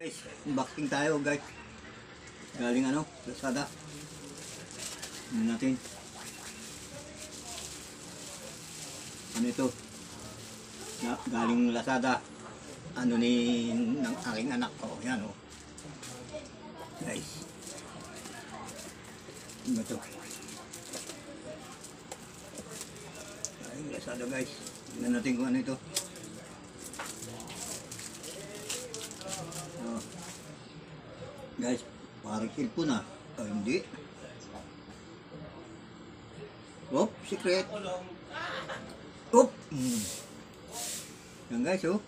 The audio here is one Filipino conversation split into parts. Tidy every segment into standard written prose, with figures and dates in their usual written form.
Guys, unboxing tayo guys. Galing Lazada. Ano natin? Ano ito? Galing Lazada. Ano ng aking anak ko. Yan oh. Guys. Ano ito? Galing Lazada guys. Tingnan natin kung ano ito. Guys, parang cellphone na. Oh, hindi. Oh, secret. Oh. Yan guys, oh.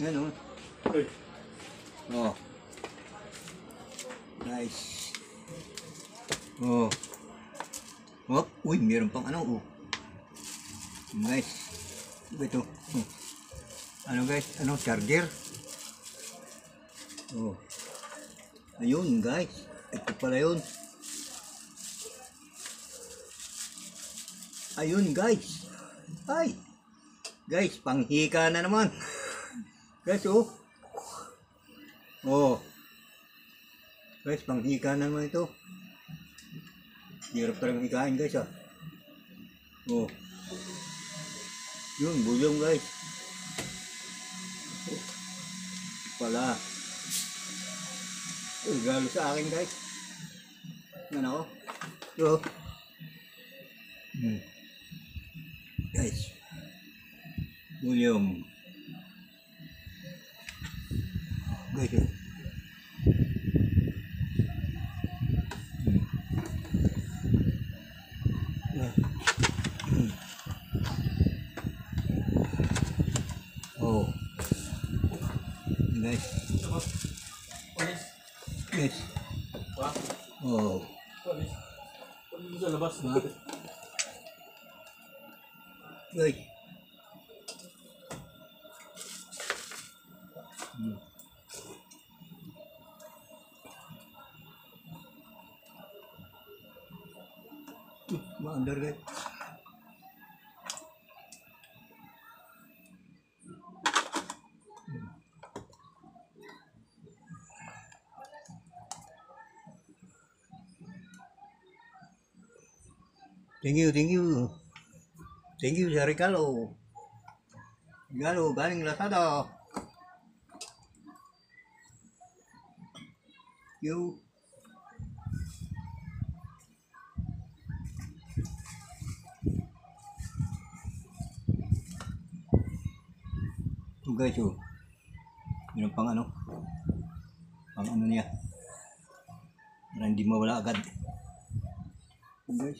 Yan, oh. Oh. Guys. Oh. Oh, uy, meron pang oh. Guys. Ito. Oh. Ano guys? Charger. Oh. Ayun guys, ito pala yun. Ayun guys. Ay. Guys, panghika na naman. Guys, oh. Oh. Guys, panghika na naman ito. Hirap talagang hikain guys ah. Oh. Yun, bulong guys. Oh. Pala. Regalo sa akin guys. Yan ako. So, guys. William. Guys. Oh. Guys. Guys. Oh. Sa labas. Guys. Maandar guys. Thank you. Thank you sa regalo. Regalo galing Lazada. You. Ito guys oh. Yun pang niya. Para hindi mawala agad. Ito guys.